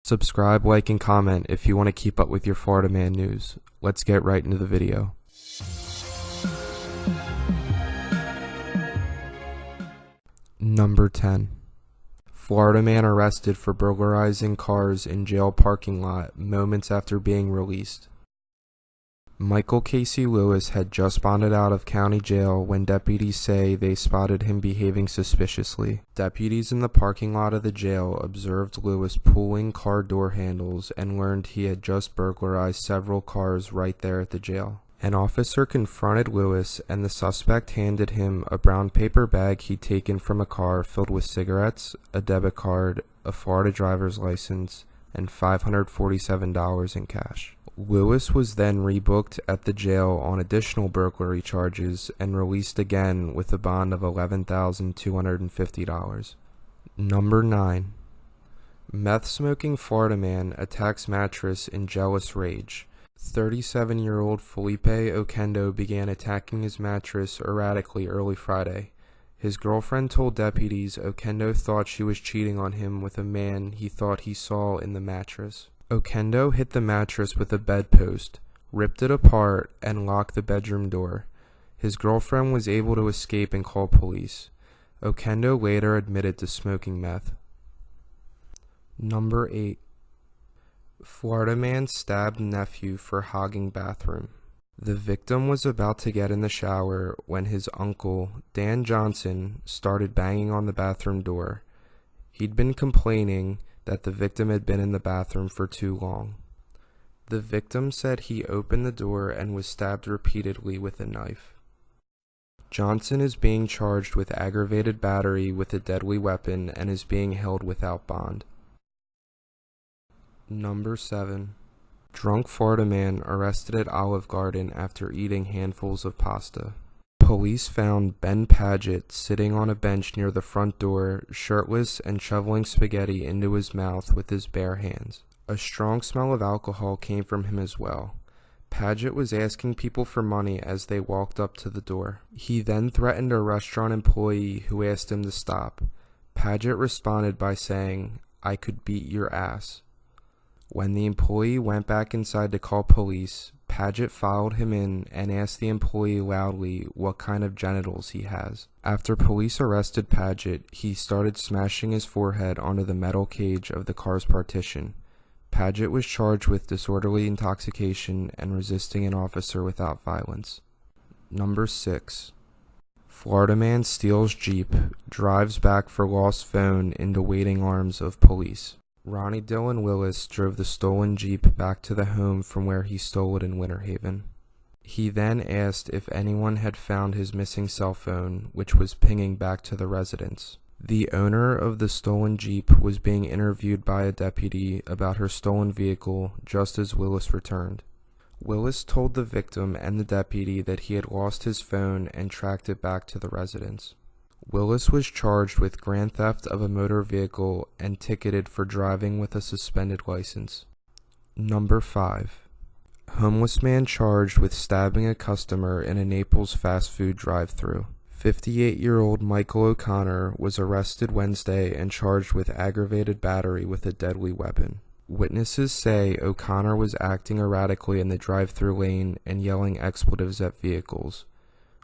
Subscribe, like, and comment if you want to keep up with your Florida Man news. Let's get right into the video. Number 10. Florida man arrested for burglarizing cars in jail parking lot moments after being released. Michael Casey Lewis had just bonded out of county jail when deputies say they spotted him behaving suspiciously. Deputies in the parking lot of the jail observed Lewis pulling car door handles and learned he had just burglarized several cars right there at the jail. An officer confronted Lewis, and the suspect handed him a brown paper bag he'd taken from a car filled with cigarettes, a debit card, a Florida driver's license, and $547 in cash. Lewis was then rebooked at the jail on additional burglary charges and released again with a bond of $11,250. Number 9. Meth-smoking Florida man attacks mattress in jealous rage. 37-year-old Felipe Oquendo began attacking his mattress erratically early Friday. His girlfriend told deputies Oquendo thought she was cheating on him with a man he thought he saw in the mattress. Oquendo hit the mattress with a bedpost, ripped it apart, and locked the bedroom door. His girlfriend was able to escape and call police. Oquendo later admitted to smoking meth. Number 8. Florida man stabbed nephew for hogging bathroom. The victim was about to get in the shower when his uncle, Dan Johnson, started banging on the bathroom door. He'd been complaining that the victim had been in the bathroom for too long. The victim said he opened the door and was stabbed repeatedly with a knife. Johnson is being charged with aggravated battery with a deadly weapon and is being held without bond. Number 7. Drunk Florida man arrested at Olive Garden after eating handfuls of pasta. Police found Ben Paget sitting on a bench near the front door, shirtless and shoveling spaghetti into his mouth with his bare hands. A strong smell of alcohol came from him as well. Paget was asking people for money as they walked up to the door. He then threatened a restaurant employee who asked him to stop. Paget responded by saying, "I could beat your ass." When the employee went back inside to call police, Paget followed him in and asked the employee loudly what kind of genitals he has. After police arrested Paget, he started smashing his forehead onto the metal cage of the car's partition. Paget was charged with disorderly intoxication and resisting an officer without violence. Number 6. Florida man steals Jeep, drives back for lost phone into waiting arms of police. Ronnie Dylan Willis drove the stolen Jeep back to the home from where he stole it in Winter Haven. He then asked if anyone had found his missing cell phone, which was pinging back to the residence. The owner of the stolen Jeep was being interviewed by a deputy about her stolen vehicle just as Willis returned. Willis told the victim and the deputy that he had lost his phone and tracked it back to the residence. Willis was charged with grand theft of a motor vehicle and ticketed for driving with a suspended license. Number 5. Homeless man charged with stabbing a customer in a Naples fast food drive-thru. 58-year-old Michael O'Connor was arrested Wednesday and charged with aggravated battery with a deadly weapon. Witnesses say O'Connor was acting erratically in the drive-thru lane and yelling expletives at vehicles.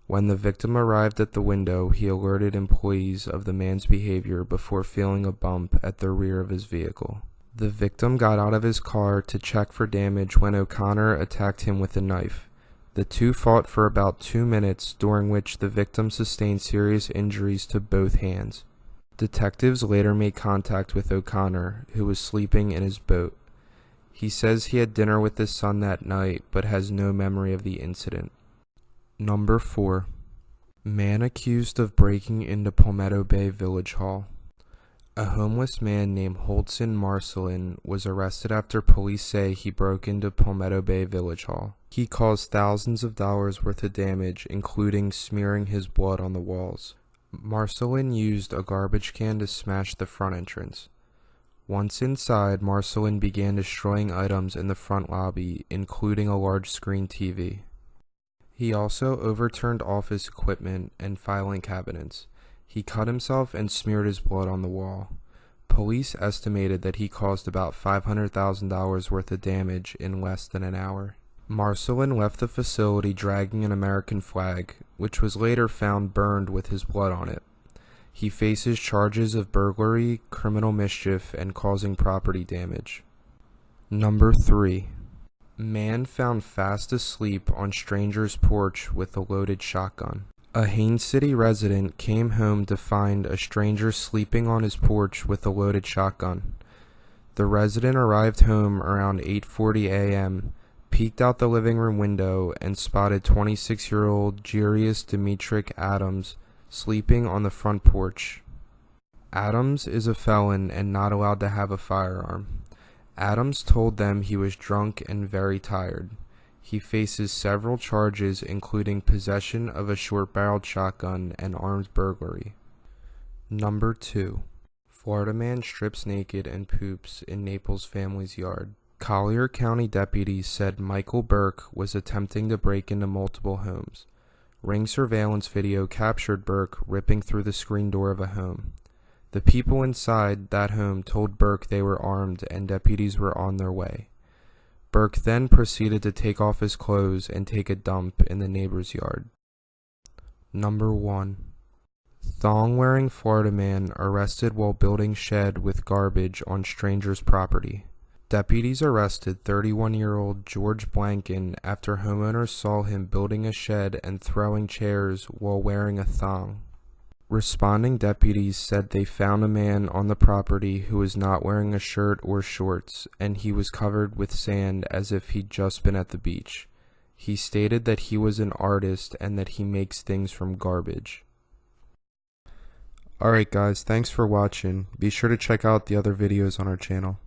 When the victim arrived at the window, he alerted employees of the man's behavior before feeling a bump at the rear of his vehicle. The victim got out of his car to check for damage when O'Connor attacked him with a knife. The two fought for about 2 minutes, during which the victim sustained serious injuries to both hands. Detectives later made contact with O'Connor, who was sleeping in his boat. He says he had dinner with his son that night, but has no memory of the incident. Number 4. Man accused of breaking into Palmetto Bay Village Hall. A homeless man named Holtzen Marcelin was arrested after police say he broke into Palmetto Bay Village Hall. He caused thousands of dollars worth of damage, including smearing his blood on the walls. Marcelin used a garbage can to smash the front entrance. Once inside, Marcelin began destroying items in the front lobby, including a large screen TV. He also overturned office equipment and filing cabinets. He cut himself and smeared his blood on the wall. Police estimated that he caused about $500,000 worth of damage in less than an hour. Marcelin left the facility dragging an American flag, which was later found burned with his blood on it. He faces charges of burglary, criminal mischief, and causing property damage. Number 3. Man found fast asleep on stranger's porch with a loaded shotgun. A Haines City resident came home to find a stranger sleeping on his porch with a loaded shotgun. The resident arrived home around 8:40 a.m., peeked out the living room window, and spotted 26-year-old Jarius Demetric Adams sleeping on the front porch. Adams is a felon and not allowed to have a firearm. Adams told them he was drunk and very tired. He faces several charges including possession of a short-barreled shotgun and armed burglary. Number 2. Florida man strips naked and poops in Naples family's yard. Collier County deputies said Michael Burke was attempting to break into multiple homes. Ring surveillance video captured Burke ripping through the screen door of a home. The people inside that home told Burke they were armed and deputies were on their way. Burke then proceeded to take off his clothes and take a dump in the neighbor's yard. Number 1. Thong-wearing Florida man arrested while building shed with garbage on stranger's property. Deputies arrested 31-year-old George Blanken after homeowners saw him building a shed and throwing chairs while wearing a thong. Responding deputies said they found a man on the property who was not wearing a shirt or shorts, and he was covered with sand as if he'd just been at the beach. He stated that he was an artist and that he makes things from garbage. Alright guys, thanks for watching. Be sure to check out the other videos on our channel.